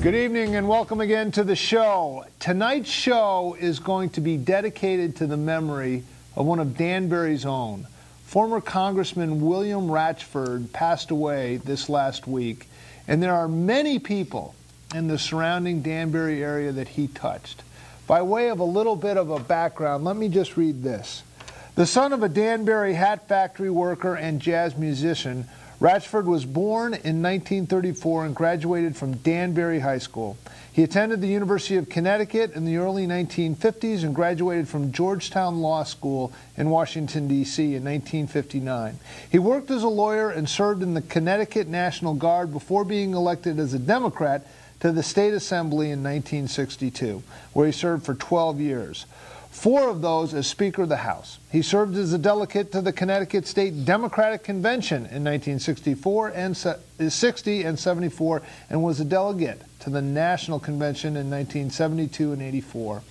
Good evening and welcome again to the show. Tonight's show is going to be dedicated to the memory of one of Danbury's own. Former Congressman William Ratchford passed away this last week, and there are many people in the surrounding Danbury area that he touched. By way of a little bit of a background, let me just read this. The son of a Danbury hat factory worker and jazz musician, Ratchford was born in 1934 and graduated from Danbury High School. He attended the University of Connecticut in the early 1950s and graduated from Georgetown Law School in Washington, D.C. in 1959. He worked as a lawyer and served in the Connecticut National Guard before being elected as a Democrat to the State Assembly in 1962, where he served for 12 years. 4 of those as Speaker of the House. He served as a delegate to the Connecticut State Democratic Convention in 1964 and 60 and 74, and was a delegate to the National Convention in 1972 and 84.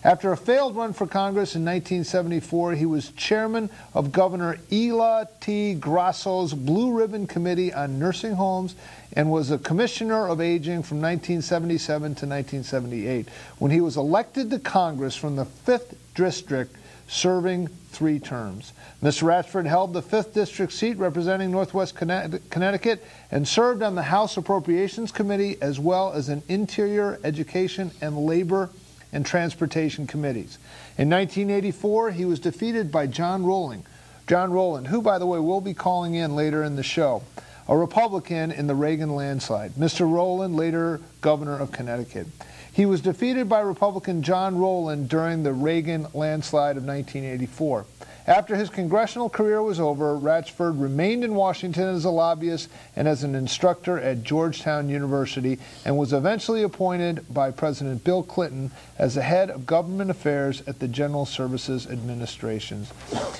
After a failed run for Congress in 1974, he was chairman of Governor Ela T. Grasso's Blue Ribbon Committee on Nursing Homes and was a commissioner of aging from 1977 to 1978, when he was elected to Congress from the 5th District, serving 3 terms. Mr. Ratchford held the 5th District seat representing Northwest Connecticut and served on the House Appropriations Committee as well as an Interior, Education, and Labor and Transportation Committees. In 1984, he was defeated by John Rowland, who, by the way, will be calling in later in the show, a Republican in the Reagan landslide. Mr. Rowland, later governor of Connecticut. He was defeated by Republican John Rowland during the Reagan landslide of 1984. After his congressional career was over, Ratchford remained in Washington as a lobbyist and as an instructor at Georgetown University, and was eventually appointed by President Bill Clinton as the head of government affairs at the General Services Administration.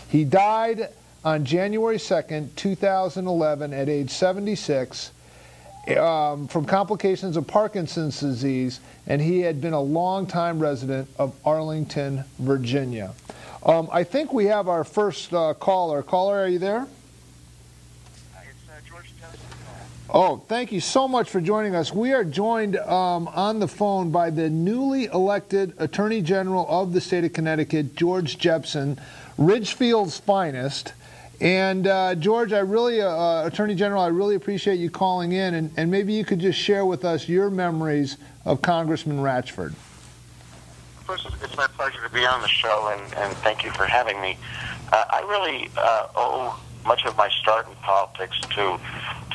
He died on January 2nd, 2011 at age 76 from complications of Parkinson's disease, and he had been a longtime resident of Arlington, Virginia. I think we have our first caller. Caller, are you there? It's George Johnson. Oh, thank you so much for joining us. We are joined on the phone by the newly elected Attorney General of the state of Connecticut, George Jepsen, Ridgefield's finest. And George, Attorney General, I really appreciate you calling in, and maybe you could just share with us your memories of Congressman Ratchford. First, it's my pleasure to be on the show, and thank you for having me. I really owe much of my start in politics to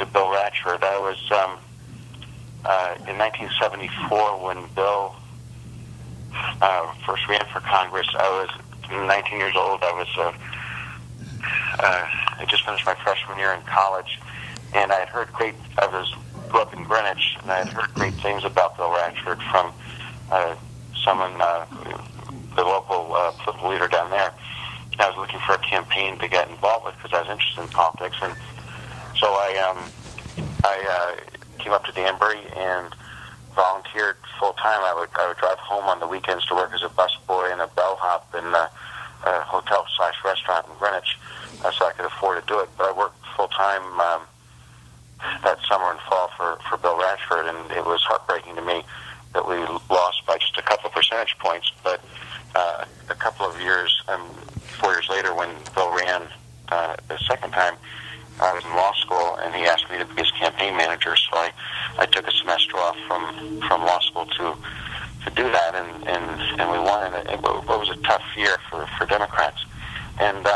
Bill Ratchford. I was in 1974 when Bill first ran for Congress. I was 19 years old. I just finished my freshman year in college, and I had heard grew up in Greenwich, and I had heard great things about Bill Ratchford from the local political leader down there. I was looking for a campaign to get involved with because I was interested in politics, and so I came up to Danbury and volunteered full time. I would drive home on the weekends to work as a busboy and a bellhop in a hotel/restaurant in Greenwich, so I could afford to do it. But I worked full time that summer and fall for Bill Ratchford, and it was heartbreaking to me that we lost by just a couple of percentage points. But a couple of years, 4 years later, when Bill ran the second time, I was in law school, and he asked me to be his campaign manager. So I took a semester off from law school to do that, and we won. And it was a tough year for Democrats. And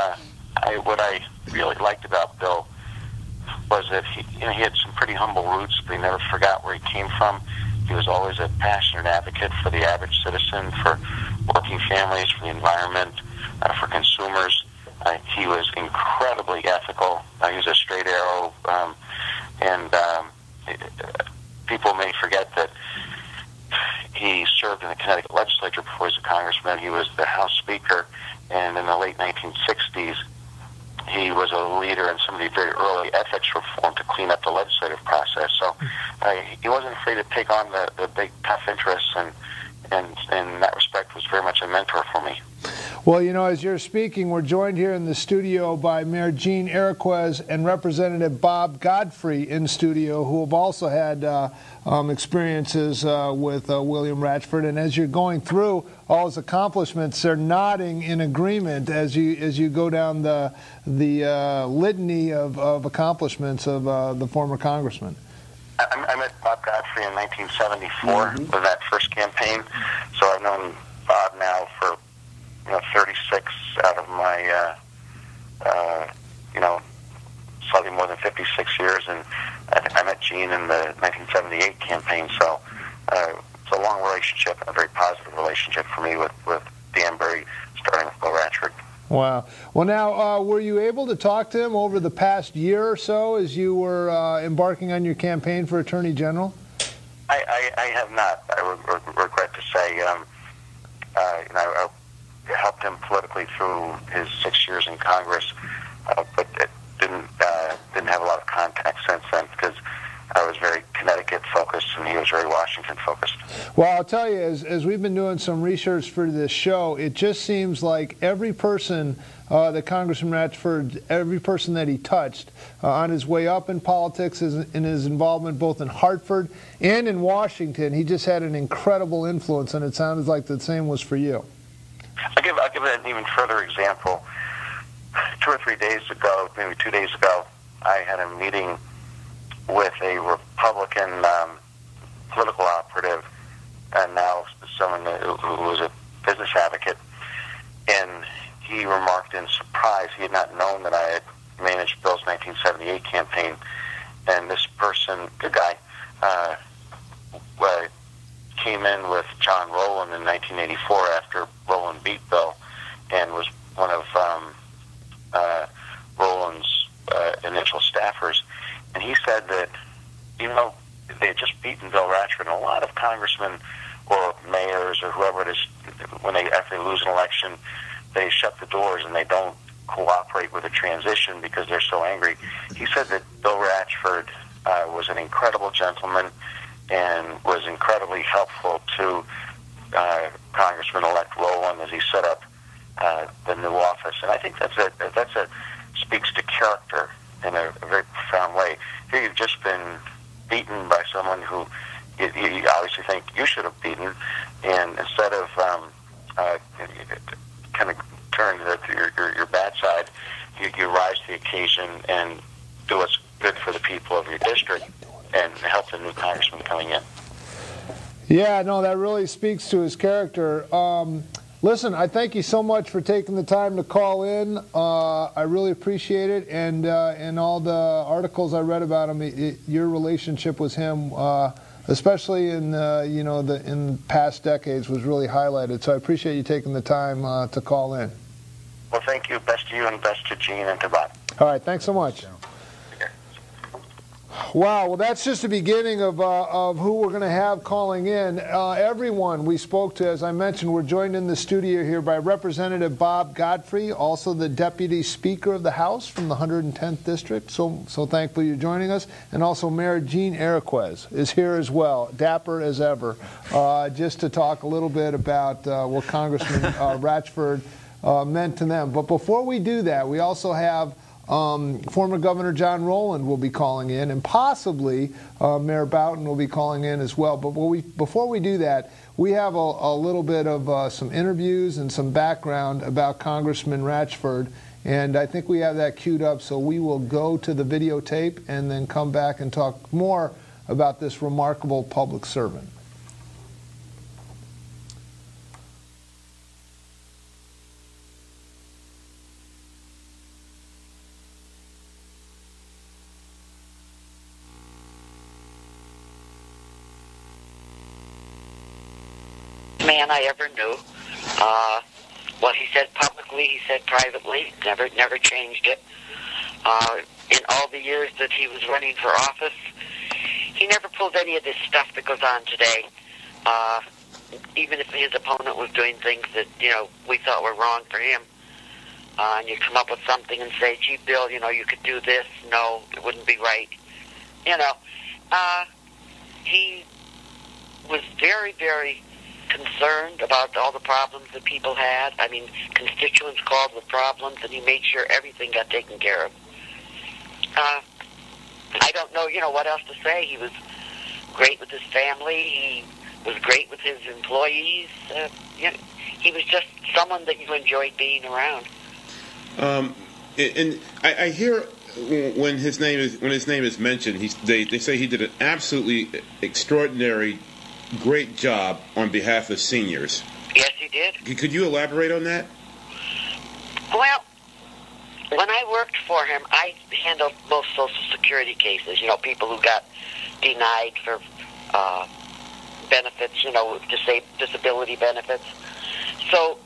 what I really liked about Bill was that he had some pretty humble roots, but he never forgot where he came from. He was always a passionate advocate for the average citizen, for working families, for the environment, for consumers. He was incredibly ethical. He was a straight arrow, and people may forget that he served in the Connecticut legislature before he was a congressman. He was the House Speaker, and in the late 1960s, he was a leader in some of the very early ethics reform to clean up the legislative process. So he wasn't afraid to take on the big, tough interests, and in that respect was very much a mentor for me. Well, you know, as you're speaking, we're joined here in the studio by Mayor Jean Iroquez and Representative Bob Godfrey in studio, who have also had experiences with William Ratchford. And as you're going through all his accomplishments, they're nodding in agreement as you go down the litany of accomplishments of the former congressman. I met Bob Godfrey in 1974 with that first campaign, so I've known Bob now for 36 out of my slightly more than 56 years, and I met Gene in the 1978 campaign. So it's a long relationship and a very positive relationship for me with Danbury, starting with Bill Ratchford. Wow. Well, now, were you able to talk to him over the past year or so as you were embarking on your campaign for Attorney General? I have not. I regret to say. I helped him politically through his 6 years in Congress, but it didn't have a lot of contact since then because I was very Connecticut-focused and he was very Washington-focused. Well, I'll tell you, as we've been doing some research for this show, it just seems like every person that Congressman Ratchford, every person that he touched on his way up in politics, in his involvement both in Hartford and in Washington, he just had an incredible influence, and it sounded like the same was for you. I'll give an even further example. 2 or 3 days ago, maybe 2 days ago, I had a meeting with a Republican political operative, and now someone who was a business advocate, and he remarked in surprise he had not known that I had managed Bill's 1978 campaign, and this person, good guy, came in with John Rowland in 1984 after Rowland beat Bill, and was one of Rowland's initial staffers. And he said that, they had just beaten Bill Ratchford, and a lot of congressmen or mayors or whoever it is, after they lose an election, they shut the doors and they don't cooperate with the transition because they're so angry. He said that Bill Ratchford was an incredible gentleman and was incredibly helpful to Congressman-elect Rowland as he set up the new office. And I think that speaks to character in a very profound way. Here you've just been beaten by someone who you obviously think you should have beaten, and instead of kind of turn to your bad side, you rise to the occasion and do what's good for the people of your district and help the new congressman coming in. Yeah, no, that really speaks to his character. Listen, I thank you so much for taking the time to call in. I really appreciate it, and in all the articles I read about him, your relationship with him, especially in in past decades, was really highlighted. So I appreciate you taking the time to call in. Well, thank you. Best to you and best to Gene and to Bob. All right, thanks so much. Wow, well, that's just the beginning of who we're going to have calling in. Everyone we spoke to, as I mentioned, we're joined in the studio here by Representative Bob Godfrey, also the Deputy Speaker of the House from the 110th District. So thankful you're joining us. And also Mayor Jean Iroquez is here as well, dapper as ever, just to talk a little bit about what Congressman Ratchford meant to them. But before we do that, we also have former Governor John Rowland will be calling in, and possibly Mayor Boughton will be calling in as well. But before we do that, we have a little bit of some interviews and some background about Congressman Ratchford, and I think we have that queued up, so we will go to the videotape and then come back and talk more about this remarkable public servant. Man I ever knew. What he said publicly, he said privately. Never changed it. In all the years that he was running for office, he never pulled any of this stuff that goes on today. Even if his opponent was doing things that we thought were wrong for him, and you come up with something and say, "Gee, Bill, you could do this." No, it wouldn't be right. He was very, very concerned about all the problems that people had. I mean, constituents called with problems, and he made sure everything got taken care of. I don't know, what else to say. He was great with his family. He was great with his employees. He was just someone that you enjoyed being around. And I hear when his name is mentioned, they say he did an absolutely extraordinary, great job on behalf of seniors. Yes, he did. Could you elaborate on that? Well, when I worked for him, I handled most Social Security cases. People who got denied for benefits, disability benefits. So,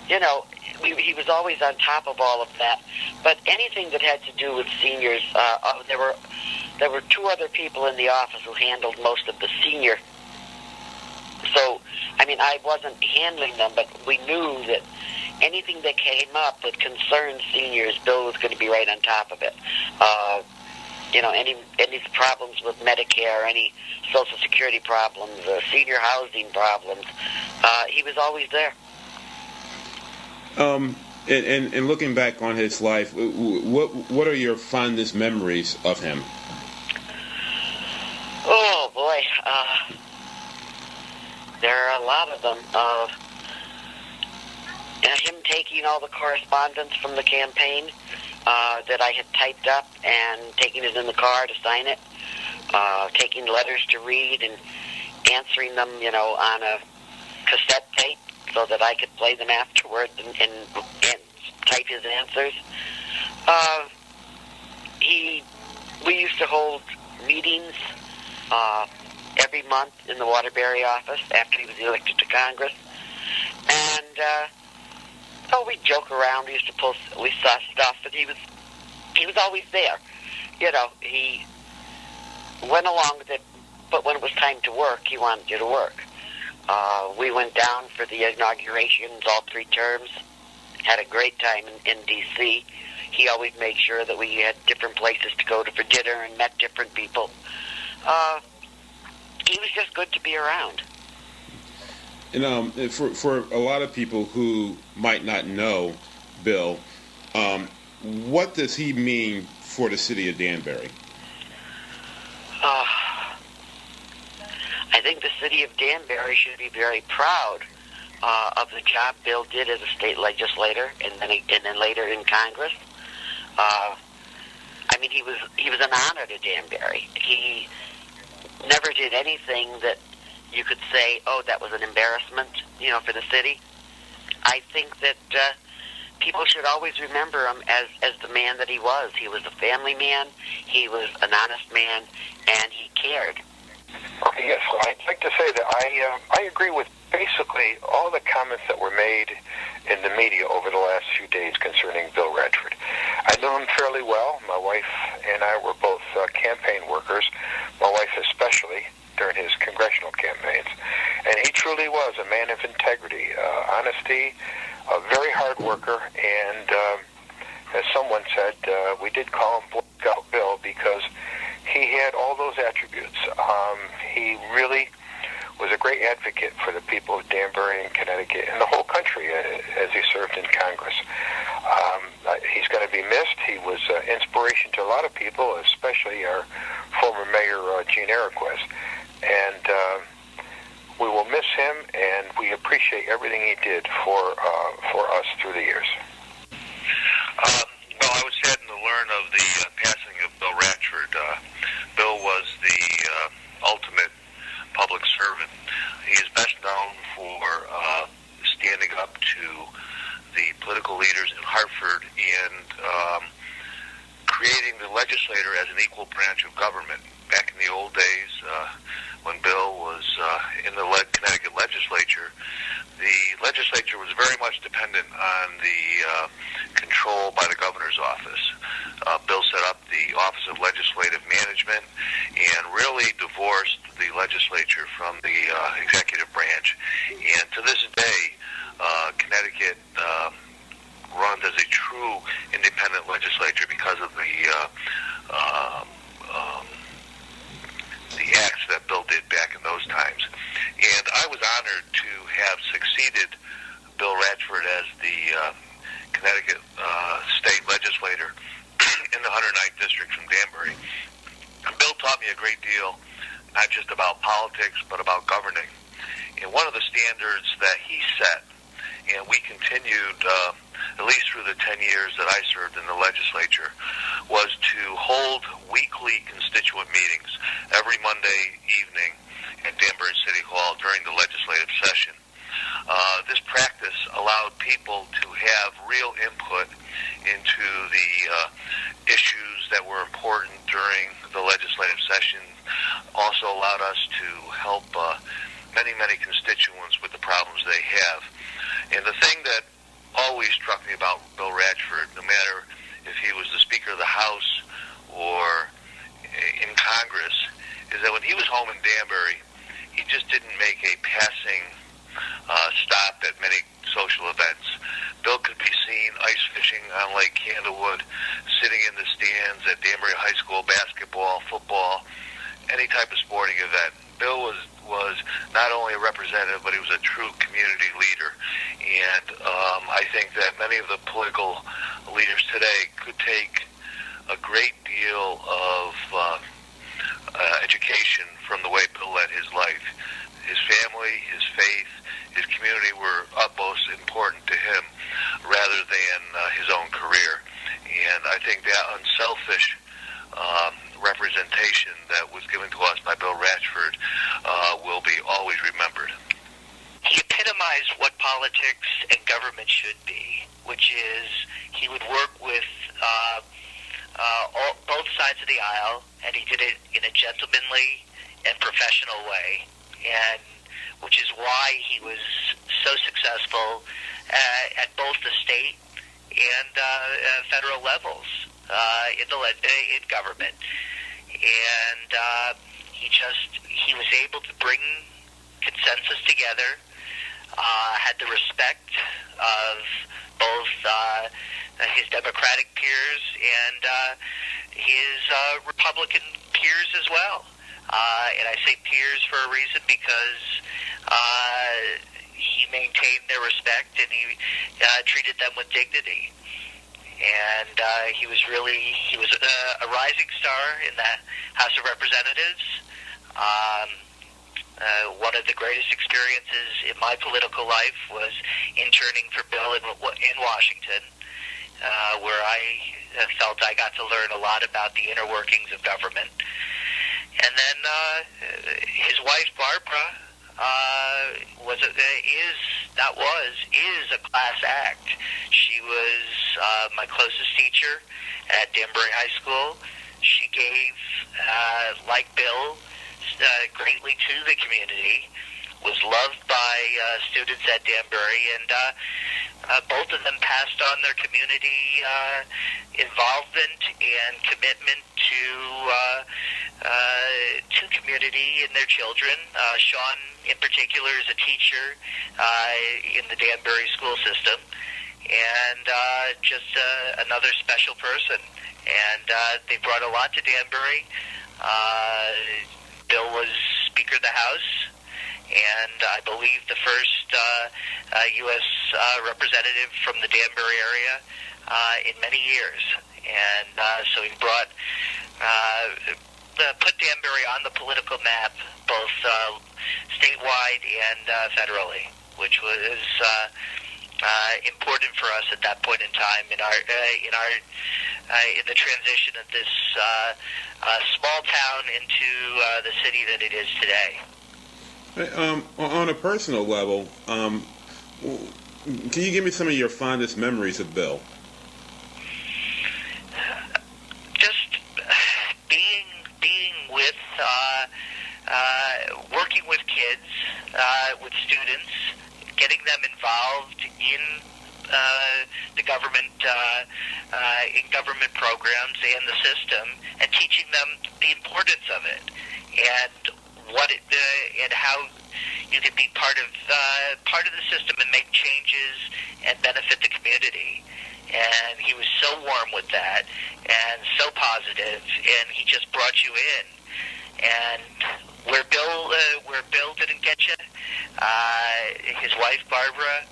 he was always on top of all of that. But anything that had to do with seniors, there were two other people in the office who handled most of the senior. So, I wasn't handling them, but we knew that anything that came up that concerned seniors, Bill was going to be right on top of it. Any problems with Medicare, any Social Security problems, senior housing problems, he was always there. And looking back on his life, what are your fondest memories of him? Oh boy, there are a lot of them. Him taking all the correspondence from the campaign that I had typed up and taking it in the car to sign it, taking letters to read and answering them, on a cassette tape so that I could play them afterwards and type his answers. We used to hold meetings every month in the Waterbury office after he was elected to Congress, and we'd joke around. We saw stuff, and he was always there. He went along with it, but when it was time to work, he wanted you to work. We went down for the inaugurations all 3 terms, had a great time in D.C. He always made sure that we had different places to go to for dinner and met different people. He was just good to be around. And for a lot of people who might not know Bill, what does he mean for the city of Danbury? I think the city of Danbury should be very proud of the job Bill did as a state legislator, and then later in Congress. He was an honor to Danbury. He never did anything that you could say, oh, that was an embarrassment, for the city. I think that people should always remember him as the man that he was. He was a family man, he was an honest man, and he cared. Okay, yes, well, I'd like to say that I agree with basically all the comments that were made in the media over the last few days concerning Bill Ratchford. I know him fairly well. My wife and I were both campaign workers, my wife especially, during his congressional campaigns. And he truly was a man of integrity, honesty, a very hard worker, and as someone said, we did call him Boy Scout Bill because he had all those attributes. He really was a great advocate for the people of Danbury and Connecticut and the whole country as he served in Congress. He's going to be missed. He was inspiration to a lot of people, especially our former mayor, Gene Eriquez. And we will miss him, and we appreciate everything he did for us through the years. Well, I was saddened to learn of the passing of Bill Ratchford. Bill was the ultimate public servant. He is best known for standing up to the political leaders in Hartford and creating the legislature as an equal branch of government. Back in the old days, when Bill was in the Connecticut legislature, the legislature was very much dependent on the control by the governor's office. Bill set up the Office of Legislative Management and really divorced the legislature from the executive branch. And to this day, Connecticut runs as a true independent legislature because of the acts that Bill did back in those times. And I was honored to have succeeded Bill Ratchford as the Connecticut state legislator in the 109th District from Danbury. And Bill taught me a great deal, not just about politics, but about governing. And one of the standards that he set, and we continued at least through the 10 years that I served in the legislature, was to hold weekly constituent meetings every Monday evening at Danbury City Hall during the legislative session. This practice allowed people to have real input into the issues that were important during the legislative session, also allowed us to help many constituents with the problems they have. And the thing that always struck me about Bill Ratchford, no matter if he was the Speaker of the House or in Congress, is that when he was home in Danbury, he just didn't make a passing stop at many social events. Bill could be seen ice fishing on Lake Candlewood, sitting in the stands at Danbury High School basketball, football, any type of sporting event. Bill was not only a representative, but he was a true community leader. And I think that many of the political leaders today could take a great deal of education from the way Bill led his life. His family, his faith, his community were utmost important to him rather than his own career. And I think that unselfish representation that was given to us by Bill Ratchford will be always remembered. He epitomized what politics and government should be, which is he would work with both sides of the aisle, and he did it in a gentlemanly and professional way, and which is why he was so successful at both the state and federal levels in government. And he was able to bring consensus together, had the respect of both his Democratic peers and his Republican peers as well. And I say peers for a reason because he maintained their respect and he treated them with dignity. And he was a rising star in the House of Representatives. One of the greatest experiences in my political life was interning for Bill in Washington, where I felt I got to learn a lot about the inner workings of government. And then his wife, Barbara, is a class act. She was my closest teacher at Danbury High School. She gave, like Bill, greatly to the community, was loved by students at Danbury, and both of them passed on their community involvement and commitment to community and their children. Sean, in particular, is a teacher in the Danbury school system, and just another special person. And they brought a lot to Danbury. Bill was Speaker of the House, and I believe the first U.S. representative from the Danbury area in many years. And so he brought put Danbury on the political map, both statewide and federally, which was important for us at that point in time in the transition of this small town into the city that it is today. On a personal level, can you give me some of your fondest memories of Bill? Just being with, working with kids, with students, getting them involved in the government, in government programs and the system, and teaching them the importance of it and what it and how you can be part of the system and make changes and benefit the community. And he was so warm with that and so positive, and he just brought you in. And where Bill didn't get you, his wife Barbara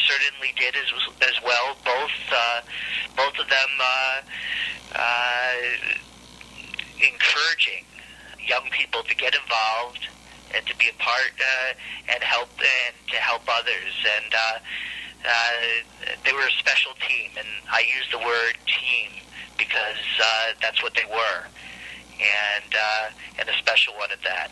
certainly did as well. Both of them encouraging young people to get involved and to be a part and to help others. And they were a special team, and I use the word team because that's what they were, and a special one at that.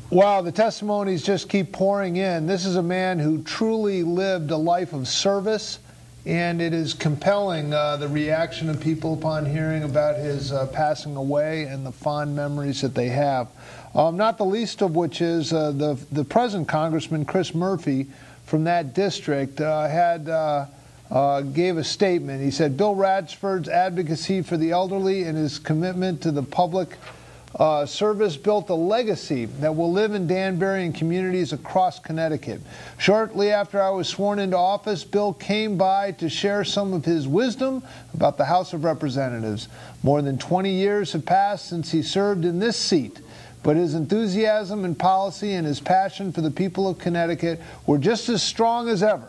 Wow, the testimonies just keep pouring in. This is a man who truly lived a life of service, and it is compelling, the reaction of people upon hearing about his passing away and the fond memories that they have. Not the least of which is the present Congressman Chris Murphy from that district gave a statement. He said, Bill Ratchford's advocacy for the elderly and his commitment to the public service built a legacy that will live in Danbury and communities across Connecticut. Shortly after I was sworn into office, Bill came by to share some of his wisdom about the House of Representatives. More than 20 years have passed since he served in this seat, but his enthusiasm in policy and his passion for the people of Connecticut were just as strong as ever.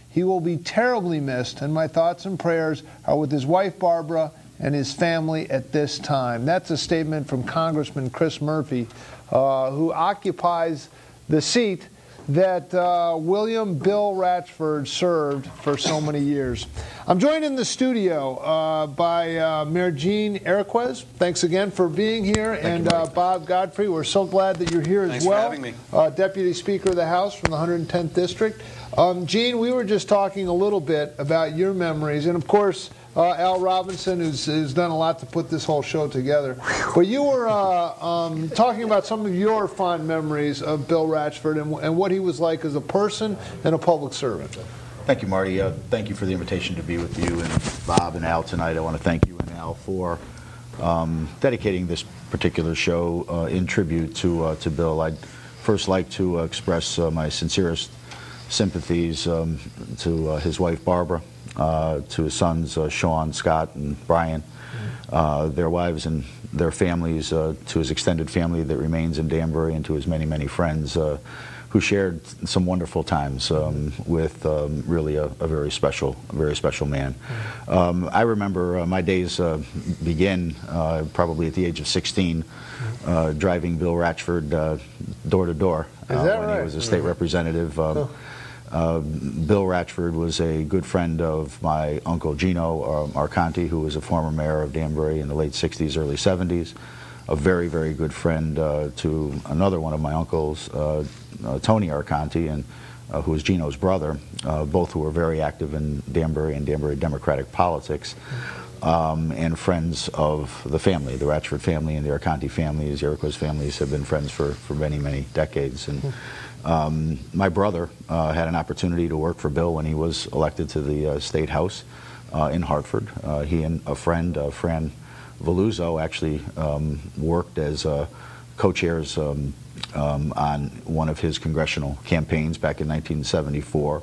He will be terribly missed, and my thoughts and prayers are with his wife, Barbara, and his family at this time. That's a statement from Congressman Chris Murphy, who occupies the seat that William Bill Ratchford served for so many years. I'm joined in the studio by Mayor Jean Eriquez. Thanks again for being here. And Bob Godfrey, we're so glad that you're here as well. Thanks for having me. Deputy Speaker of the House from the 110th District. Jean, we were just talking a little bit about your memories, and of course, Al Robinson, who's done a lot to put this whole show together. But you were talking about some of your fond memories of Bill Ratchford and what he was like as a person and a public servant. Thank you, Marty. Thank you for the invitation to be with you and Bob and Al tonight. I want to thank you and Al for dedicating this particular show in tribute to Bill. I'd first like to express my sincerest sympathies to his wife, Barbara, to his sons, Sean, Scott, and Brian, their wives and their families, to his extended family that remains in Danbury, and to his many, many friends who shared some wonderful times with really a very special man. I remember my days begin probably at the age of 16, driving Bill Ratchford door to door when he was a state representative. Bill Ratchford was a good friend of my uncle Gino Arcanti, who was a former mayor of Danbury in the late 60s, early 70s. A very, very good friend to another one of my uncles, Tony Arcanti, and who was Gino's brother, both who were very active in Danbury and Danbury Democratic politics, and friends of the family. The Ratchford family and the Arcanti families, the Eriquez families have been friends for many, many decades. And my brother had an opportunity to work for Bill when he was elected to the State House in Hartford. He and a friend, Fran Veluzzo, actually worked as co-chairs on one of his congressional campaigns back in 1974,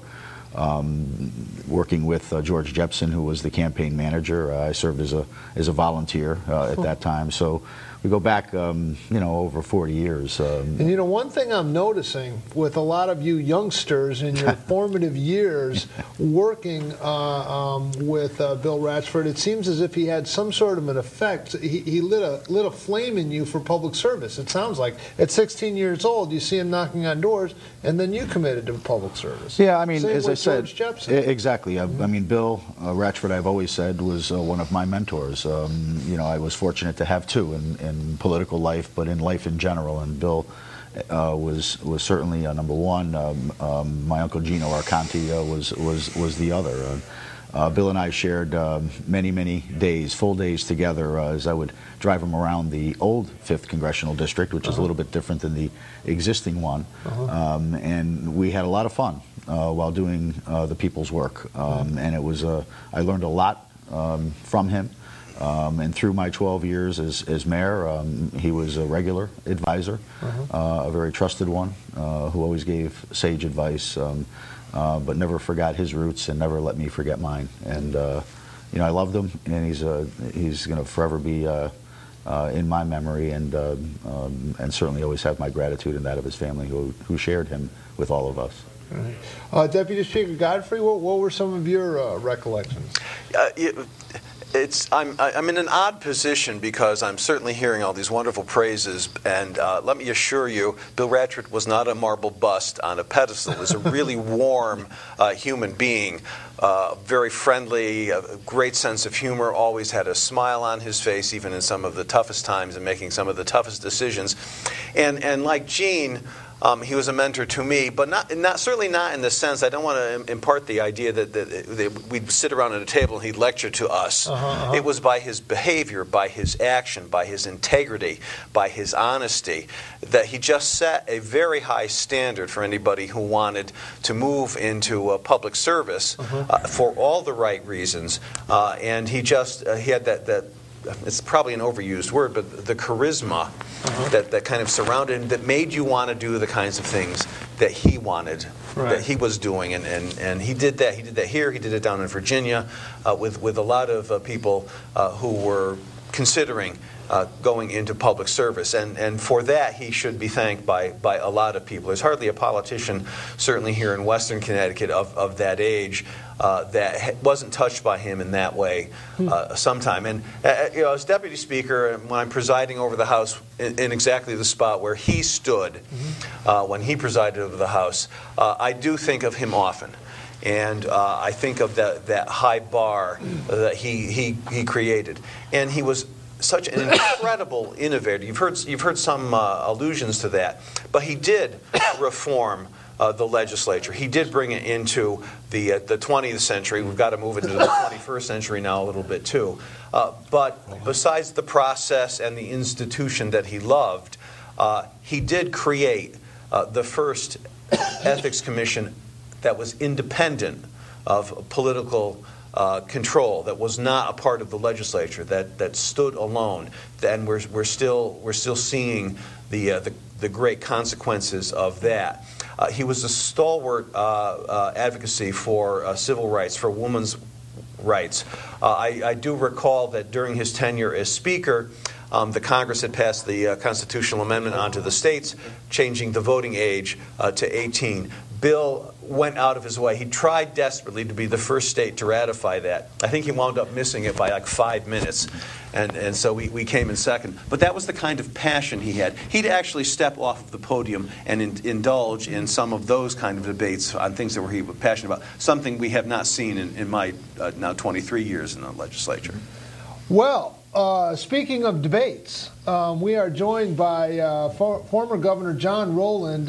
working with George Jepson, who was the campaign manager. I served as a volunteer at that time. So we go back, over 40 years. And one thing I'm noticing with a lot of you youngsters in your formative years working with Bill Ratchford, it seems as if he had some sort of an effect. He lit a flame in you for public service. It sounds like at 16 years old, you see him knocking on doors, and then you committed to public service. Yeah, I mean, Same as with I said, George Jepson. Exactly. I mean, Bill Ratchford, I've always said, was one of my mentors. I was fortunate to have two in political life, but in life in general. And Bill was certainly number one. My uncle Gino Arcanti was the other. Bill and I shared many, many days, full days together, as I would drive him around the old 5th Congressional District, which is a little bit different than the existing one. And we had a lot of fun while doing the people's work. And it was, I learned a lot from him. And through my 12 years as mayor, he was a regular advisor, a very trusted one, who always gave sage advice, but never forgot his roots and never let me forget mine. And I loved him, and he's going to forever be in my memory, and certainly always have my gratitude and that of his family who shared him with all of us. Right. Deputy Speaker Godfrey, what were some of your recollections? I'm in an odd position because I'm certainly hearing all these wonderful praises, and let me assure you, Bill Ratchford was not a marble bust on a pedestal. He was a really warm human being, very friendly, a great sense of humor, always had a smile on his face, even in some of the toughest times and making some of the toughest decisions. And like Gene, he was a mentor to me, but certainly not in the sense, I don't want to impart the idea that we'd sit around at a table and he'd lecture to us. It was by his behavior, by his action, by his integrity, by his honesty, that he just set a very high standard for anybody who wanted to move into public service for all the right reasons. And he had that it's probably an overused word, but the charisma that kind of surrounded him, that made you want to do the kinds of things that he wanted, that he was doing. And he did that. He did that here. He did it down in Virginia with a lot of people who were considering going into public service. And for that, he should be thanked by a lot of people. There's hardly a politician, certainly here in Western Connecticut, of that age that wasn't touched by him in that way sometime. And as Deputy Speaker, when I'm presiding over the House in exactly the spot where he stood when he presided over the House, I do think of him often. And I think of that high bar that he created. And he was such an incredible innovator. You've heard some allusions to that. But he did reform the legislature. He did bring it into the 20th century. We've got to move into the 21st century now a little bit too. But besides the process and the institution that he loved, he did create the first ethics commission that was independent of political control, that was not a part of the legislature, that stood alone. And we're still seeing the great consequences of that. He was a stalwart advocacy for civil rights, for women's rights. I do recall that during his tenure as Speaker, the Congress had passed the constitutional amendment onto the states, changing the voting age to 18. Bill went out of his way. He tried desperately to be the first state to ratify that. I think he wound up missing it by like 5 minutes, and so we came in second. But that was the kind of passion he had. He'd actually step off of the podium and indulge in some of those kind of debates on things that he was passionate about, something we have not seen in my now 23 years in the legislature. Well, speaking of debates, we are joined by former Governor John Rowland.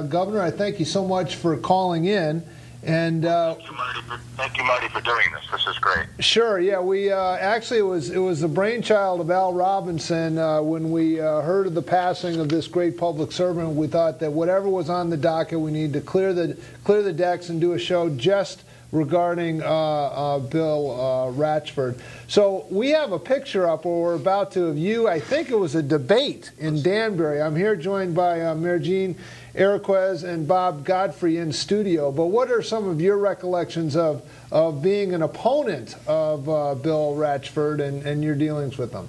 Governor, I thank you so much for calling in. And thank you, Marty, for doing this. This is great. Sure. Yeah, we actually it was the brainchild of Al Robinson when we heard of the passing of this great public servant. We thought that whatever was on the docket, we need to clear the decks and do a show just regarding Bill Ratchford. So we have a picture up where we're about to view, I think it was a debate in Danbury. I'm here joined by Mayor Gene Iroquez and Bob Godfrey in studio. But what are some of your recollections of being an opponent of Bill Ratchford and your dealings with him?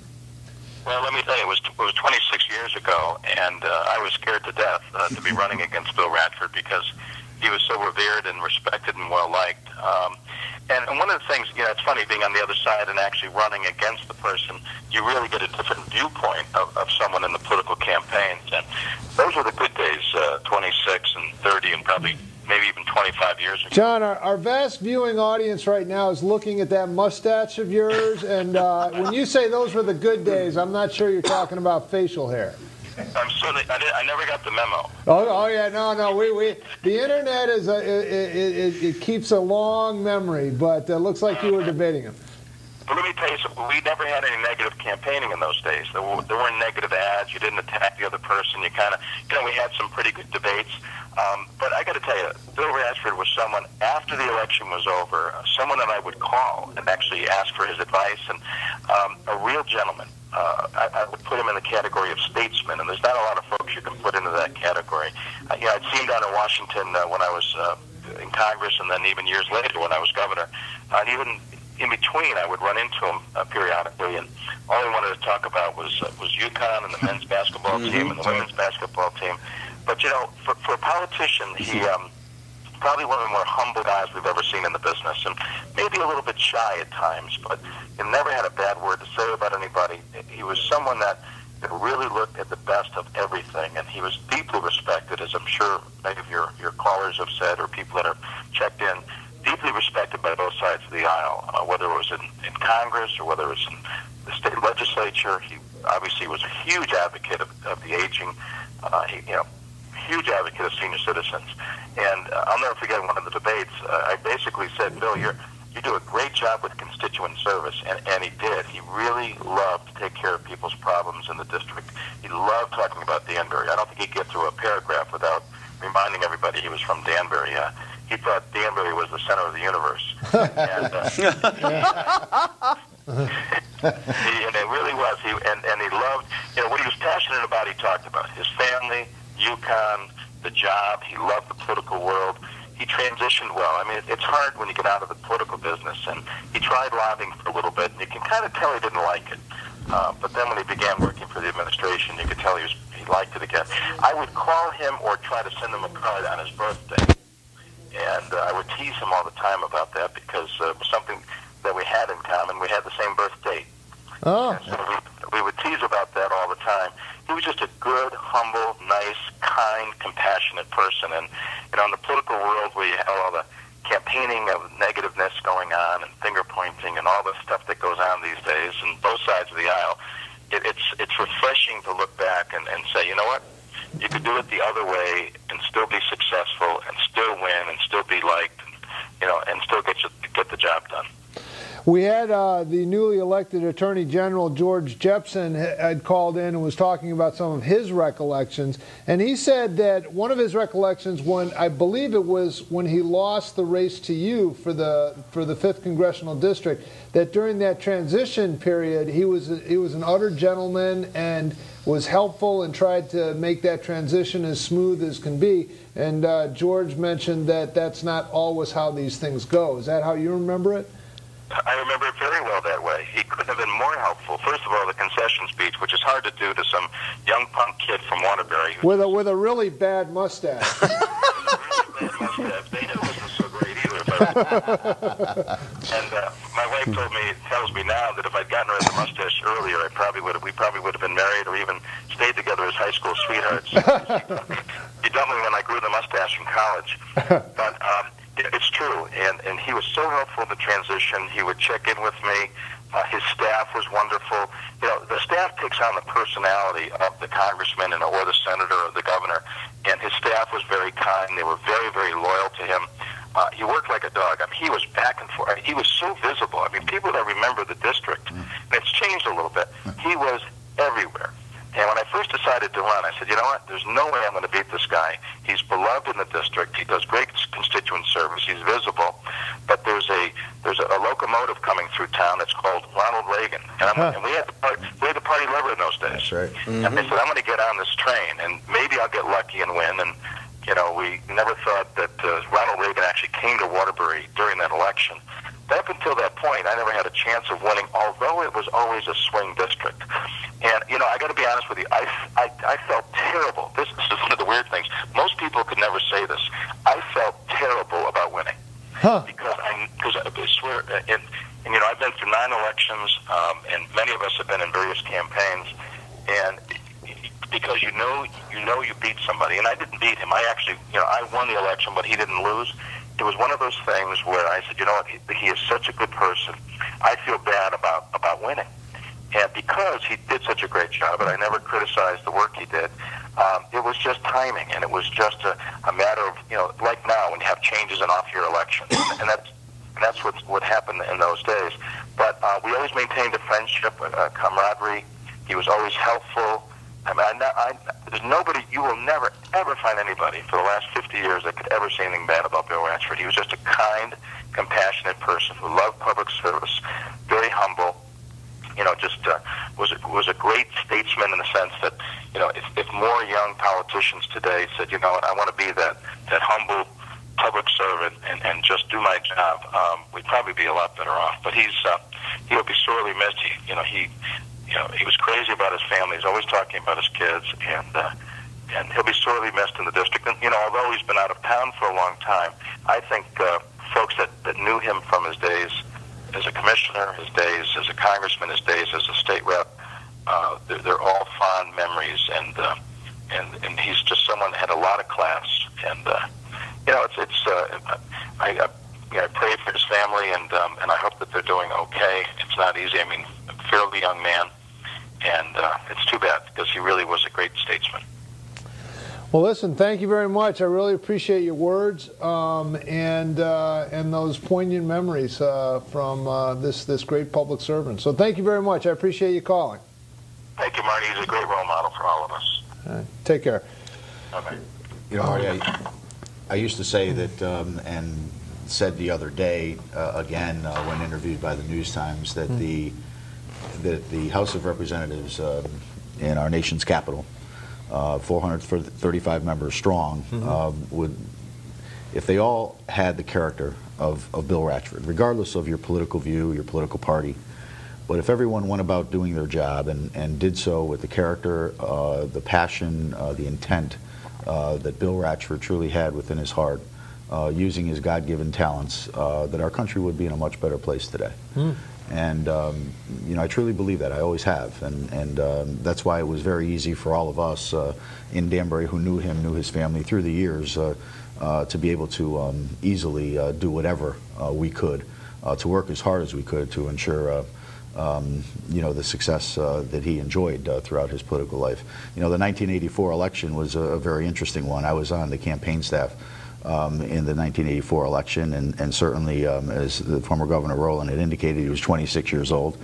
Well, let me tell you, it was 26 years ago, and I was scared to death to be running against Bill Ratchford because he was so revered and respected and well-liked. And one of the things, it's funny being on the other side and actually running against the person, you really get a different viewpoint of someone in the political campaigns. And those were the good days, 26 and 30 and probably maybe even 25 years ago. John, our vast viewing audience right now is looking at that mustache of yours. And when you say those were the good days, I'm not sure you're talking about facial hair. I'm sorry, I never got the memo. Oh yeah, no. We the internet is it keeps a long memory, but it looks like you were debating him. But let me tell you something. We never had any negative campaigning in those days. There weren't negative ads. You didn't attack the other person. You kind of, we had some pretty good debates. But I got to tell you, Bill Ratchford was someone, after the election was over, someone that I would call and actually ask for his advice, and a real gentleman. I would put him in the category of statesman, and there's not a lot of folks you can put into that category. I'd seen down in Washington when I was in Congress, and then even years later when I was governor, and even in between, I would run into him periodically, and all he wanted to talk about was UConn and the men's basketball team and the women's basketball team. But, for a politician, he probably one of the more humble guys we've ever seen in the business, and maybe a little bit shy at times, but he never had a bad word to say about anybody. He was someone that really looked at the best of everything, and he was deeply respected, as I'm sure many of your callers have said, or people that are checked in, deeply respected by both sides of the aisle, whether it was in Congress or whether it was in the state legislature. He obviously was a huge advocate of the aging, huge advocate of senior citizens. And I'll never forget one of the debates, I basically said, Bill, you do a great job with constituent service, and he did. He really loved to take care of people's problems in the district. He loved talking about Danbury. I don't think he'd get through a paragraph without reminding everybody he was from Danbury. He thought Danbury was the center of the universe. And it really was. And he loved, what he was passionate about, he talked about. His family, UConn, the job. He loved the political world. He transitioned well. I mean, it's hard when you get out of the political business, and he tried lobbying for a little bit, and you can kind of tell he didn't like it. But then when he began working for the administration, you could tell he liked it again. I would call him or try to send him a card on his birthday, and I would tease him all the time about that because it was something that we had in common. We had the same birth date. Oh. So we would tease about that all the time. He was just a good, humble, nice, kind, compassionate person. And, in the political world where you have all the campaigning of negativeness going on and finger pointing and all the stuff that goes on these days, and both sides of the aisle, it's refreshing to look back and say, you know what? You could do it the other way and still be successful and still win and still be liked, and still get the job done. We had the newly elected Attorney General, George Jepsen, had called in and was talking about some of his recollections. And he said that one of his recollections, I believe it was when he lost the race to you for the 5th Congressional District, that during that transition period, he was an utter gentleman and was helpful and tried to make that transition as smooth as can be. And George mentioned that that's not always how these things go. Is that how you remember it? I remember it very well that way. He couldn't have been more helpful. First of all, the concession speech, which is hard to do to some young punk kid from Waterbury. With a really bad mustache. They knew it wasn't so great either. And my wife tells me now that if I'd gotten rid of the mustache earlier, we probably would have been married or even stayed together as high school sweethearts. He dumped me when I grew the mustache in college. But it's true, and he was so helpful in the transition. He would check in with me. His staff was wonderful. The staff takes on the personality of the congressman or the senator or the governor, and his staff was very kind. They were very, very loyal to him. He worked like a dog. I mean, he was back and forth. He was so visible. I mean, people that remember the district, and it's changed a little bit, he was everywhere. And when I first decided to run, I said, you know what, there's no way I'm going to beat this guy. He's beloved in the district. He does great constituent service. He's visible. But there's a locomotive coming through town that's called Ronald Reagan. And we had the party lever in those days. That's right. And I said, I'm going to get on this train, and maybe I'll get lucky and win. And, we never thought that Ronald Reagan actually came to Waterbury during that election. But up until that point, I never had a chance of winning, although it was always a swing district. And, I got to be honest with you, I felt terrible. This is one of the weird things. Most people could never say this. I felt terrible about winning. Because I swear, and I've been through 9 elections, and many of us have been in various campaigns, and because you know you beat somebody, and I didn't beat him. I actually, I won the election, but he didn't lose. It was one of those things where I said, you know what, he is such a good person. I feel bad about winning. And because he did such a great job, and I never criticized the work he did, it was just timing, and it was just a matter of, like now when you have changes in off-year elections, and that's what happened in those days. But we always maintained a friendship, a camaraderie. He was always helpful. I mean, there's nobody, you will never, ever find anybody for the last 50 years that could ever say anything bad about Bill Ratchford. He was just a kind, compassionate person who loved public service, very humble, was a great statesman in the sense that, if more young politicians today said, I want to be that humble public servant and just do my job, we'd probably be a lot better off. But he would be sorely missed. He was crazy about his family. He's always talking about his kids, and he'll be sorely missed in the district. And although he's been out of town for a long time, I think folks that knew him from his days as a commissioner, his days as a congressman, his days as a state rep, they're all fond memories, and he's just someone that had a lot of class. And I pray for his family, and I hope that they're doing okay. It's not easy. I mean, a fairly young man, and it's too bad because he really was a great statesman. Well, listen, thank you very much. I really appreciate your words and those poignant memories from this great public servant. So thank you very much. I appreciate you calling. Thank you, Marty. He's a great role model for all of us. All right. Take care. Bye-bye. Marty, I used to say that, and said the other day again when interviewed by the News Times, that the House of Representatives in our nation's capital, 435 members strong, would, if they all had the character of Bill Ratchford, regardless of your political view, your political party, but if everyone went about doing their job and did so with the character, the passion, the intent that Bill Ratchford truly had within his heart, using his God-given talents, that our country would be in a much better place today. And I truly believe that. I always have, and that's why it was very easy for all of us in Danbury who knew him, knew his family through the years, to be able to easily do whatever we could, to work as hard as we could to ensure the success that he enjoyed throughout his political life. The 1984 election was a very interesting one. I was on the campaign staff in the 1984 election, and certainly, as the former Governor Rowland had indicated, he was 26 years old.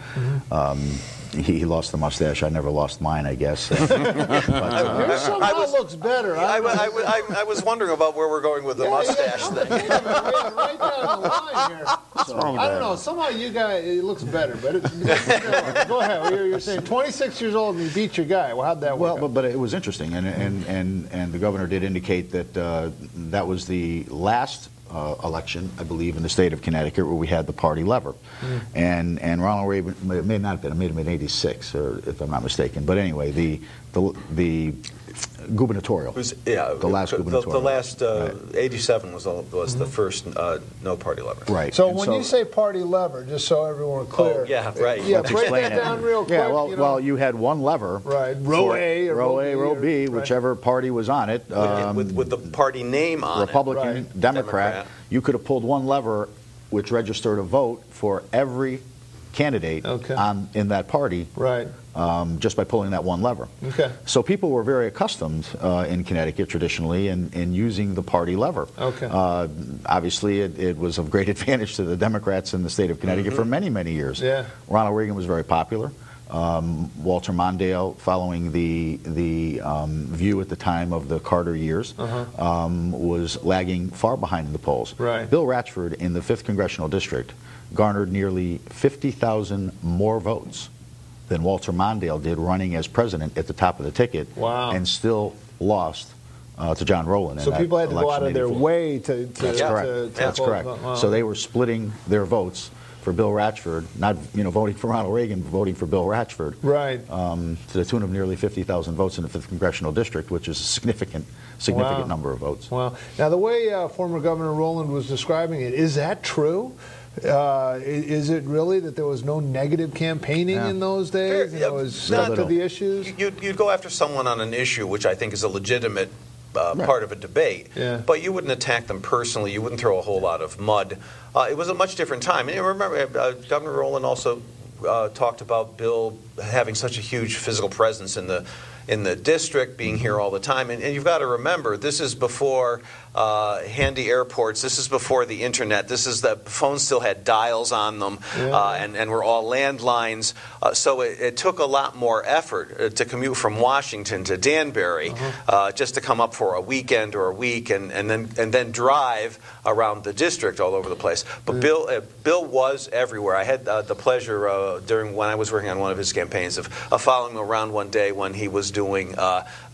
He lost the mustache. I never lost mine, I guess. Yours somehow looks better. I was wondering about where we're going with the mustache thing. Right down the line here. I don't know. Somehow you guys, it looks better. But go ahead. You're saying 26 years old and you beat your guy. Well, how'd that work? Well, but it was interesting, and the governor did indicate that that was the last election, I believe, in the state of Connecticut where we had the party lever. And Ronald Reagan, it may not have been, it may have been 86, or if I'm not mistaken. But anyway, the gubernatorial. The last gubernatorial. The last 87 was the first no party lever. Right. So when you say party lever, just so everyone clear. Oh, yeah, right. Yeah, break that down real quick. Yeah, well, you had one lever. Right. Row A or row B, whichever party was on it. With the party name on Republican, it. Democrat. You could have pulled one lever which registered a vote for every candidate in that party. Right. Just by pulling that one lever. Okay. So people were very accustomed in Connecticut traditionally in using the party lever. Okay. Obviously, it was of great advantage to the Democrats in the state of Connecticut for many, many years. Yeah. Ronald Reagan was very popular. Walter Mondale, following the view at the time of the Carter years, was lagging far behind in the polls. Right. Bill Ratchford in the 5th Congressional District garnered nearly 50,000 more votes than Walter Mondale did running as president at the top of the ticket, and still lost to John Rowland. So people had to go out of their way to That's correct. That's correct. So they were splitting their votes for Bill Ratchford, not voting for Ronald Reagan, but voting for Bill Ratchford. Right. To the tune of nearly 50,000 votes in the 5th Congressional District, which is a significant number of votes. Wow. Now, the way former Governor Rowland was describing it, is that true? Is it really that there was no negative campaigning in those days? It was stuck to the issues? You'd go after someone on an issue, which I think is a legitimate part of a debate, but you wouldn't attack them personally. You wouldn't throw a whole lot of mud. It was a much different time. And you remember, Governor Rowland also talked about Bill having such a huge physical presence in the district, being here all the time. And you've got to remember, this is before handy airports. This is before the internet. This is the phones still had dials on them, and were all landlines. So it took a lot more effort to commute from Washington to Danbury, just to come up for a weekend or a week, and then drive around the district all over the place. But Bill was everywhere. I had the pleasure during when I was working on one of his campaigns of following him around one day when he was doing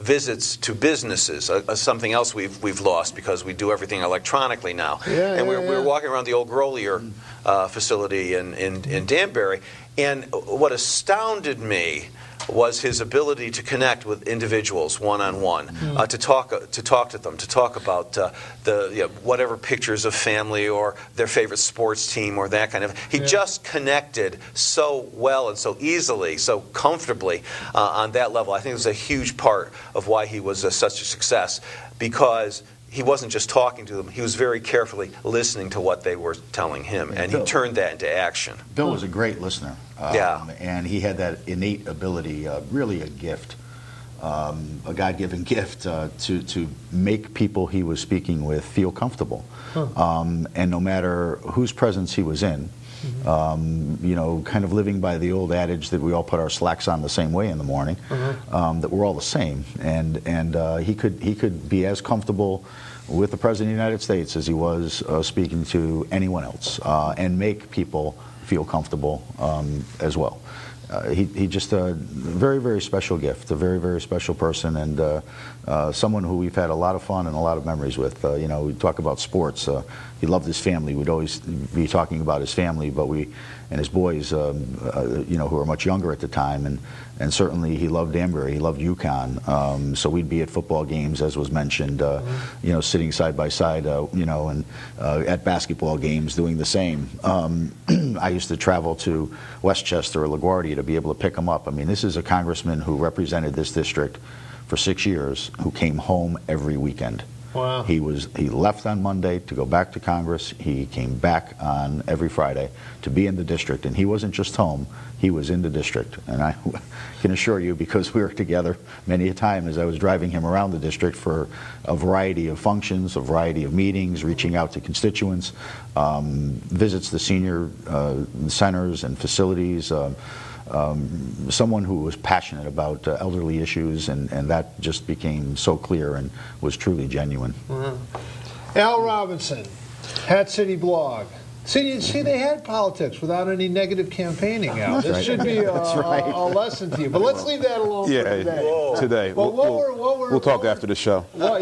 visits to businesses, something else we've lost because we do everything electronically now. And we were walking around the old Grolier facility in Danbury, and what astounded me was his ability to connect with individuals one-on-one, to talk to them, to talk about whatever pictures of family or their favorite sports team or that kind of. He just connected so well and so easily, so comfortably on that level. I think it was a huge part of why he was such a success, because he wasn't just talking to them, he was very carefully listening to what they were telling him, and he turned that into action. Bill was a great listener. And he had that innate ability, really a gift, a God-given gift, to make people he was speaking with feel comfortable. And no matter whose presence he was in, kind of living by the old adage that we all put our slacks on the same way in the morning, that we're all the same. And he could be as comfortable with the President of the United States as he was speaking to anyone else, and make people feel comfortable as well. He just a very, very special gift, a very, very special person, and someone who we've had a lot of fun and a lot of memories with. We talk about sports. He loved his family. We'd always be talking about his family, but and his boys, who were much younger at the time, and certainly he loved Danbury. He loved UConn. So we'd be at football games, as was mentioned, sitting side by side, and at basketball games doing the same. I used to travel to Westchester or LaGuardia to be able to pick him up. I mean, this is a congressman who represented this district for 6 years, who came home every weekend. Wow. He left on Monday to go back to Congress. He came back on every Friday to be in the district, and he wasn't just home, he was in the district. And I can assure you, because we were together many a time as I was driving him around the district for a variety of functions, a variety of meetings, reaching out to constituents, visits to senior centers and facilities, someone who was passionate about elderly issues, and that just became so clear and was truly genuine. Al Robinson, Hat City Blog. See, they had politics without any negative campaigning, Al. This should be a lesson to you. But let's leave that alone for today. Well, we'll talk after the show. Well,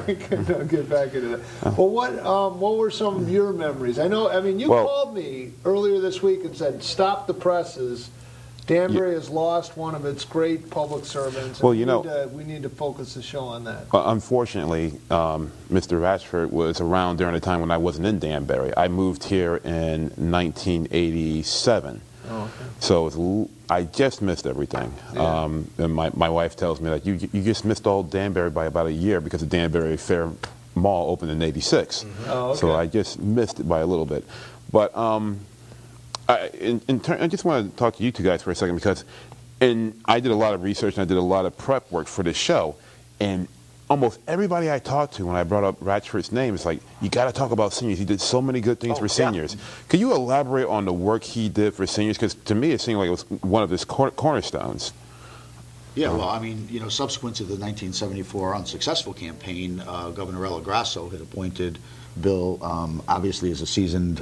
we can get back into that. Well, what were some of your memories? You called me earlier this week and said, stop the presses. Danbury has lost one of its great public servants. Well, we need to focus the show on that. Unfortunately, Mr. Ratchford was around during the time when I wasn't in Danbury. I moved here in 1987. Oh, okay. So I just missed everything. Yeah. And my wife tells me that you just missed all Danbury by about a year because the Danbury Fair Mall opened in '86. Oh, okay. So I just missed it by a little bit. But I just want to talk to you two guys for a second, because I did a lot of research and I did a lot of prep work for this show, and almost everybody I talked to when I brought up Ratchford's name is like, you got to talk about seniors. He did so many good things for seniors. Could you elaborate on the work he did for seniors? Because to me it seemed like it was one of his cornerstones. Yeah, well, subsequent to the 1974 unsuccessful campaign, Governor Ella Grasso had appointed Bill, obviously as a seasoned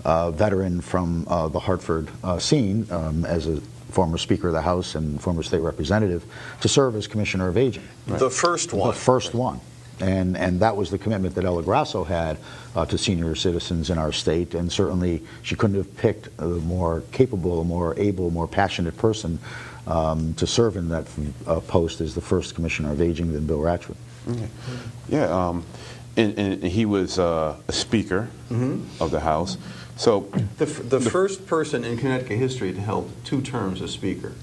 veteran from the Hartford scene, as a former Speaker of the House and former state representative, to serve as Commissioner of Aging. Right. The first one. The first one. And that was the commitment that Ella Grasso had to senior citizens in our state, and certainly she couldn't have picked a more capable, a more able, a more passionate person to serve in that post as the first Commissioner of Aging than Bill Ratchford. Okay. Yeah, and he was a Speaker of the House. So the first person in Connecticut history to hold 2 terms as Speaker.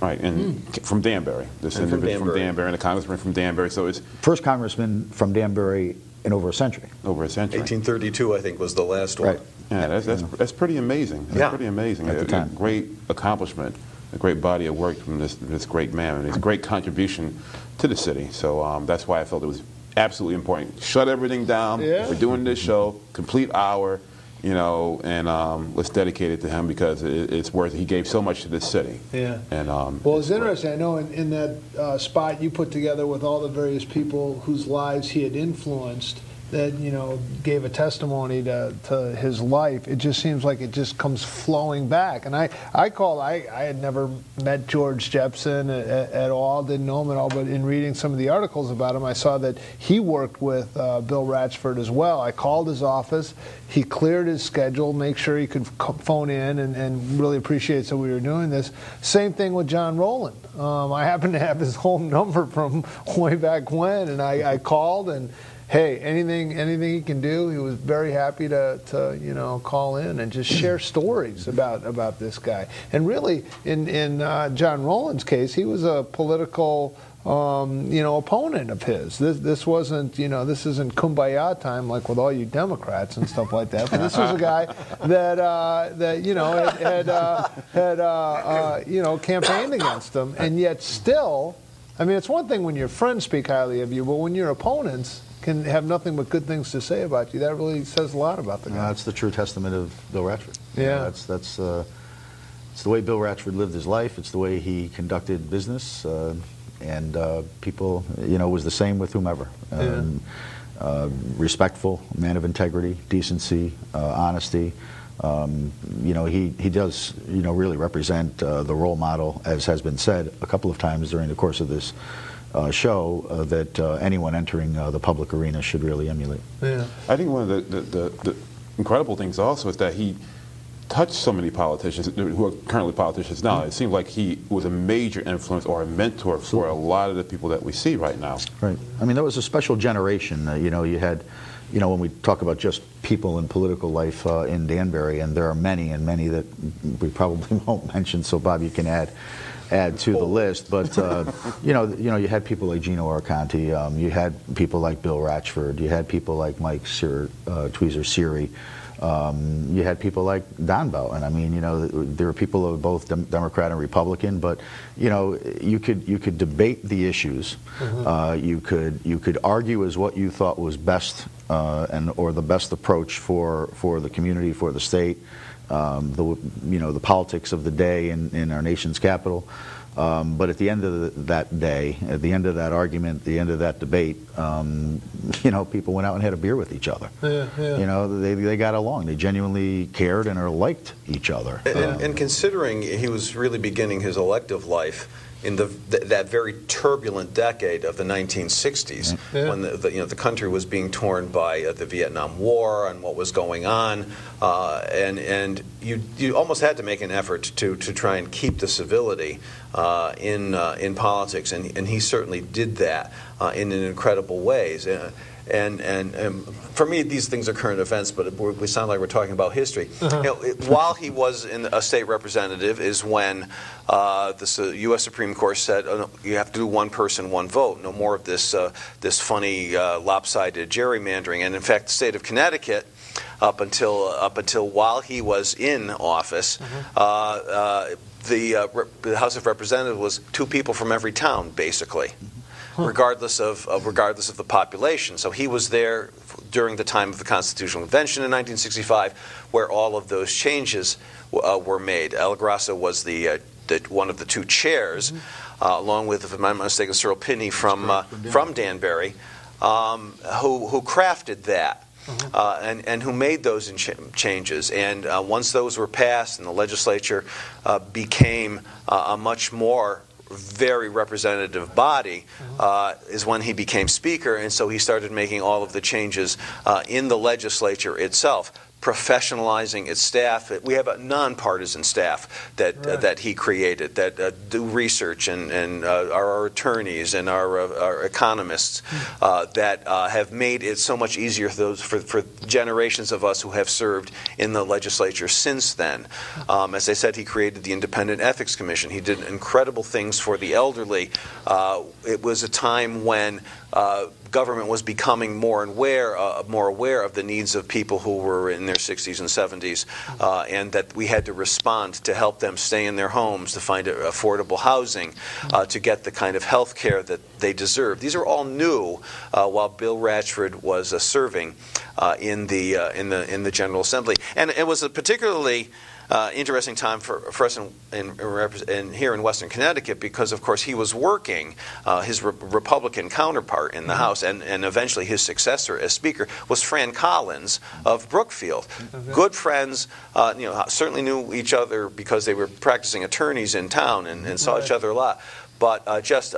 Right, and from Danbury. This individual from Danbury, and a congressman from Danbury. So it's first congressman from Danbury in over a century. Over a century. 1832, I think, was the last one. Right. Yeah, that's pretty amazing. That's pretty amazing. At the time. A great accomplishment, a great body of work from this great man, and his great contribution to the city. So that's why I felt it was absolutely important. Shut everything down. Yeah. We're doing this show, complete hour. And let's dedicate it to him, because it's worth it. He gave so much to this city. Yeah. And well, it's interesting. I know in that spot you put together with all the various people whose lives he had influenced, that gave a testimony to his life, it just seems like it just comes flowing back. And I had never met George Jepsen at all, didn't know him at all, but in reading some of the articles about him, I saw that he worked with Bill Ratchford as well. I called his office. He cleared his schedule, make sure he could phone in, and really appreciates that we were doing this. Same thing with John Rowland. I happen to have his home number from way back when, and I called, and hey, anything he can do, he was very happy to call in and just share stories about this guy. And really, in John Rowland's case, he was a political opponent of his. This wasn't, this isn't kumbaya time like with all you Democrats and stuff like that. But this was a guy had campaigned against them, and yet still, I mean, it's one thing when your friends speak highly of you, but when your opponents can have nothing but good things to say about you, that really says a lot about the guy. That's the true testament of Bill Ratchford. Yeah, it's the way Bill Ratchford lived his life. It's the way he conducted business, and people, was the same with whomever. Respectful, man of integrity, decency, honesty. He does, really represent the role model, as has been said a couple of times during the course of this show, that anyone entering the public arena should really emulate. Yeah. I think one of the incredible things also is that he touched so many politicians who are currently politicians now. It seems like he was a major influence or a mentor for a lot of the people that we see right now. Right. I mean, that was a special generation. You had, when we talk about just people in political life in Danbury, and there are many and many that we probably won't mention, so Bob, you can add to the list, but you had people like Gino Arconti, you had people like Bill Ratchford, you had people like Mike Tweezer Seary, you had people like Don Bowden. I mean, there were people who were both Democrat and Republican, but you could debate the issues, you could argue as what you thought was best or the best approach for the community, for the state. The politics of the day in our nation's capital, but at the end of that day, at the end of that argument, the end of that debate, people went out and had a beer with each other. They got along. They genuinely cared and liked each other. And considering he was really beginning his elective life in that very turbulent decade of the 1960s, when the country was being torn by the Vietnam War and what was going on, and you almost had to make an effort to try and keep the civility in politics, and he certainly did that in incredible ways. And for me, these things are current events, but we sound like we're talking about history. While he was a state representative is when the U.S. Supreme Court said, no, you have to do one person, one vote. No more of this funny lopsided gerrymandering. And in fact, the state of Connecticut, up until while he was in office, the House of Representatives was 2 people from every town, basically. Regardless of the population. So he was there during the time of the Constitutional Convention in 1965, where all of those changes were made. El Grasso was the one of the 2 chairs, along with, if I'm not mistaken, Cyril Pinney from Danbury, who crafted that. And who made those changes. And once those were passed and the legislature became a much more very representative body, is when he became Speaker, and so he started making all of the changes in the legislature itself, professionalizing its staff. We have a nonpartisan staff that he created that do research, and our attorneys and our economists that have made it so much easier for generations of us who have served in the legislature since then. As I said, he created the Independent Ethics Commission. He did incredible things for the elderly. It was a time when government was becoming more aware of the needs of people who were in their 60s and 70s, and that we had to respond to help them stay in their homes, to find affordable housing, to get the kind of health care that they deserve. These are all new while Bill Ratchford was serving in the General Assembly, and it was a particularly interesting time for us in here in Western Connecticut, because of course he was working. His Republican counterpart in the House, and eventually his successor as Speaker, was Fran Collins of Brookfield. Good friends, certainly knew each other because they were practicing attorneys in town and saw each other a lot. But just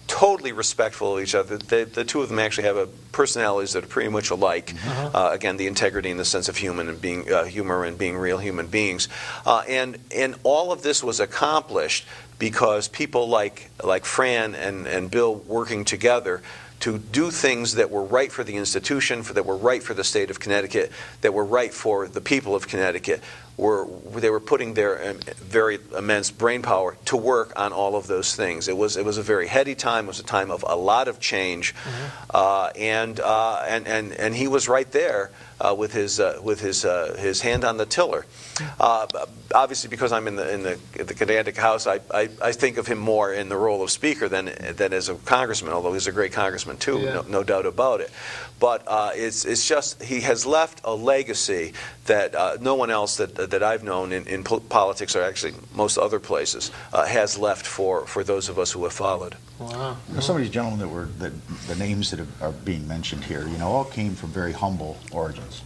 totally respectful of each other. The two of them actually have personalities that are pretty much alike. Again, the integrity and the sense of humor and being real human beings. And all of this was accomplished because people like Fran and Bill working together to do things that were right for the institution, that were right for the state of Connecticut, that were right for the people of Connecticut. They were putting their very immense brain power to work on all of those things. It was a very heady time. It was a time of a lot of change, and he was right there with his hand on the tiller. Obviously, because I'm in the Connecticut House, I think of him more in the role of Speaker than as a congressman. Although he's a great congressman too, no doubt about it. But it's just he has left a legacy that no one else that I've known in politics, or actually most other places, has left for those of us who have followed. Wow. Some of these gentlemen that the names that are being mentioned here, all came from very humble origins.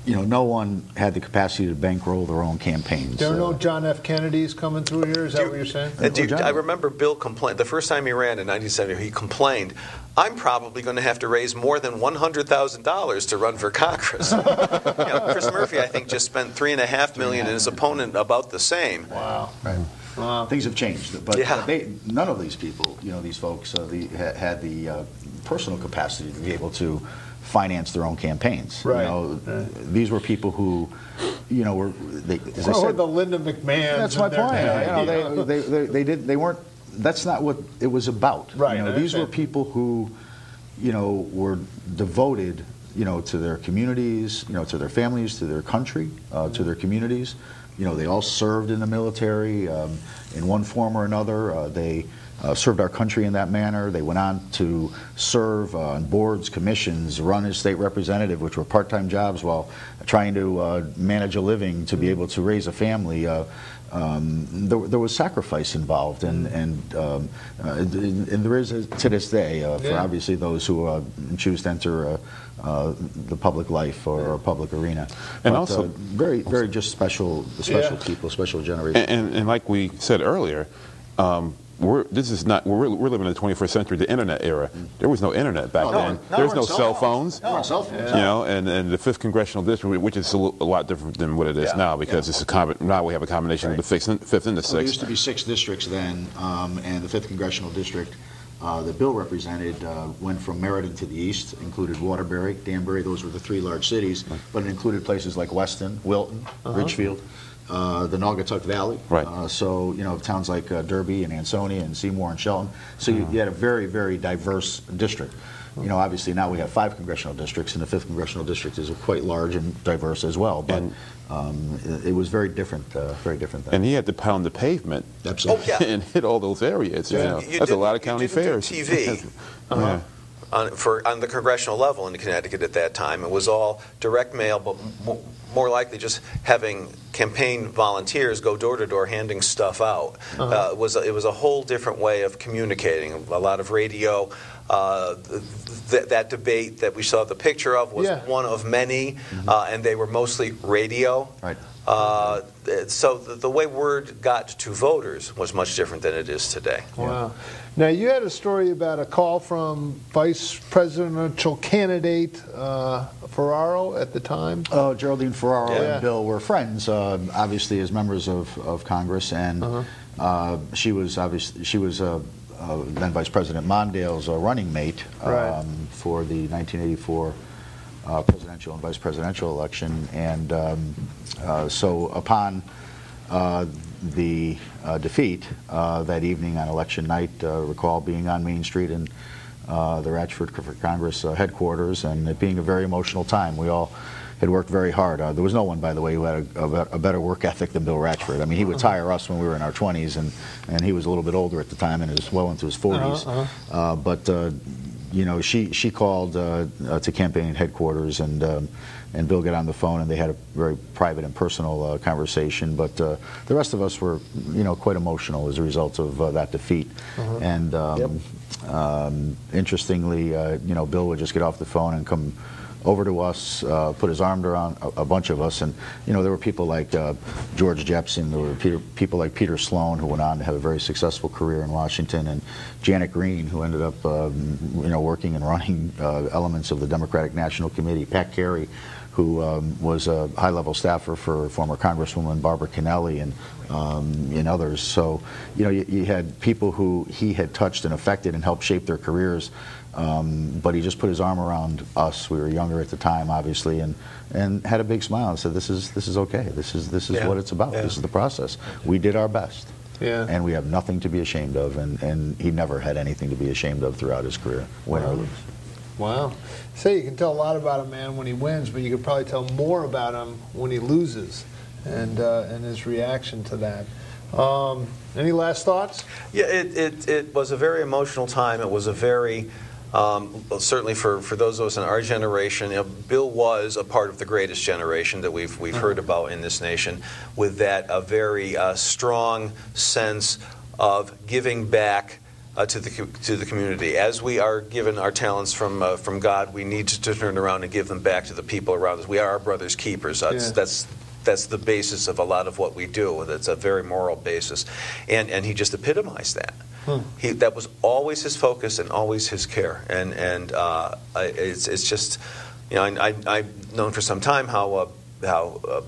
No one had the capacity to bankroll their own campaigns. There are no John F. Kennedys coming through here? Is that what you're saying? I remember Bill complained. The first time he ran in 1970, he complained, I'm probably going to have to raise more than $100,000 to run for Congress. Chris Murphy, I think, just spent $3.5 million, and his opponent about the same. Wow. Right. Wow. Things have changed, but none of these people, these folks, had the personal capacity to be able to finance their own campaigns. Right. These were people who, were as I said, the Linda McMahon. That's my point. They weren't. That's not what it was about. Right. These were people who, were devoted, to their communities, to their families, to their country, to their communities. They all served in the military in one form or another. They served our country in that manner. They went on to serve on boards, commissions, run as state representative, which were part-time jobs, while trying to manage a living to be able to raise a family. There was sacrifice involved, and there is to this day for obviously those who choose to enter the public life or public arena. And but, also, very just special people, special generation. And like we said earlier. We're living in the 21st century, the internet era. There was no internet back then. There's no cell phones. No cell phones. And the 5th Congressional District, which is a lot different than what it is now, because it's now we have a combination of the 5th and the 6th. There used to be 6 districts then, and the 5th Congressional District that Bill represented went from Meriden to the east, included Waterbury, Danbury. Those were the 3 large cities, but it included places like Weston, Wilton, Ridgefield. The Naugatuck Valley, so towns like Derby and Ansonia and Seymour and Shelton. So you had a very, very diverse district. Obviously now we have 5 congressional districts, and the 5th Congressional District is quite large and diverse as well. But it was very different then. And he had to pound the pavement, absolutely, and hit all those areas. That's a lot of county fairs. TV. On the congressional level in Connecticut at that time. It was all direct mail, but more likely just having campaign volunteers go door to door handing stuff out. It was a whole different way of communicating. A lot of radio. That debate that we saw the picture of was one of many, and they were mostly radio. Right. So the way word got to voters was much different than it is today. Wow. Now, you had a story about a call from vice presidential candidate Ferraro at the time. Geraldine Ferraro and Bill were friends, obviously as members of Congress, and she was then Vice President Mondale's running mate for the 1984 presidential and vice presidential election, and so upon the defeat that evening on election night, recall being on Main Street in the Ratchford for Congress headquarters, and it being a very emotional time. We all had worked very hard. There was no one, by the way, who had a better work ethic than Bill Ratchford. I mean, he would tire us when we were in our 20s, and he was a little bit older at the time and was well into his 40s. But you know, she called to campaign headquarters, and Bill got on the phone, and they had a very private and personal conversation. But the rest of us were, you know, quite emotional as a result of that defeat. And interestingly, you know, Bill would just get off the phone and come over to us, put his arm around a bunch of us, and you know, there were people like George Jepson, there were people like Peter Sloan, who went on to have a very successful career in Washington, and Janet Green, who ended up you know, working and running elements of the Democratic National Committee, Pat Carey, who was a high-level staffer for former Congresswoman Barbara Kennelly, and others. So, you know, you had people who he had touched and affected and helped shape their careers, but he just put his arm around us. We were younger at the time, obviously, and had a big smile and said, "This is okay. This is what it's about. This is the process. We did our best." And we have nothing to be ashamed of, and he never had anything to be ashamed of throughout his career, win or lose. Wow. Say, you can tell a lot about a man when he wins, but you could probably tell more about him when he loses, and his reaction to that. Any last thoughts? Yeah, it was a very emotional time. It was a very, certainly for those of us in our generation, you know, Bill was a part of the greatest generation that we've heard about in this nation, with that a very strong sense of giving back to the community. As we are given our talents from God, we need to turn around and give them back to the people around us. We are our brother's keepers. That's the basis of a lot of what we do. That's a very moral basis, and he just epitomized that. That was always his focus and always his care. And it's just, you know, I've known for some time how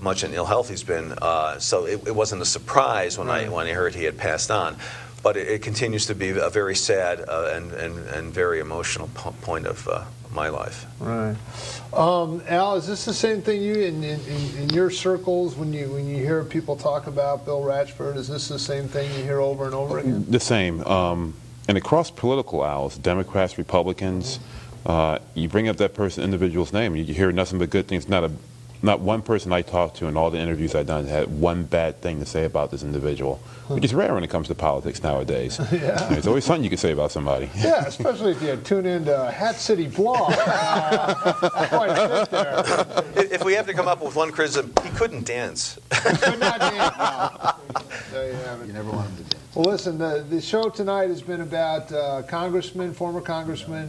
much in ill health he's been. So it wasn't a surprise when I heard he had passed on. But it continues to be a very sad and very emotional point of my life. Right. Al, is this the same thing you in your circles when you hear people talk about Bill Ratchford? Is this the same thing you hear over and over again? The same. And across political aisles, Democrats, Republicans, you bring up that individual's name, you hear nothing but good things. Not one person I talked to in all the interviews I've done had one bad thing to say about this individual, which is rare when it comes to politics nowadays. There's always something you can say about somebody. Yeah, especially if you tune into Hat City Blog. Quite fit there. If we have to come up with one criticism, he couldn't dance. Could not dance. No. There you have it. You never want him to dance. Well, listen, the show tonight has been about former Congressman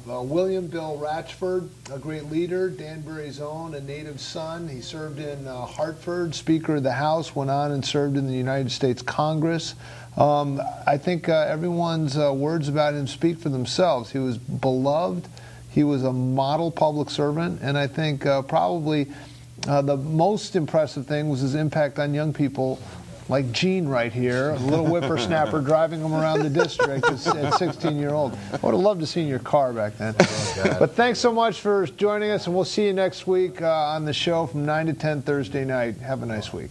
William Bill Ratchford, a great leader, Danbury's own, a native son. He served in Hartford, Speaker of the House, went on and served in the United States Congress. I think everyone's words about him speak for themselves. He was beloved. He was a model public servant, and I think probably the most impressive thing was his impact on young people like Gene right here, a little whippersnapper driving him around the district at 16-year-old. I would have loved to see in your car back then. But thanks so much for joining us, and we'll see you next week on the show from 9 to 10 Thursday night. Have a nice week.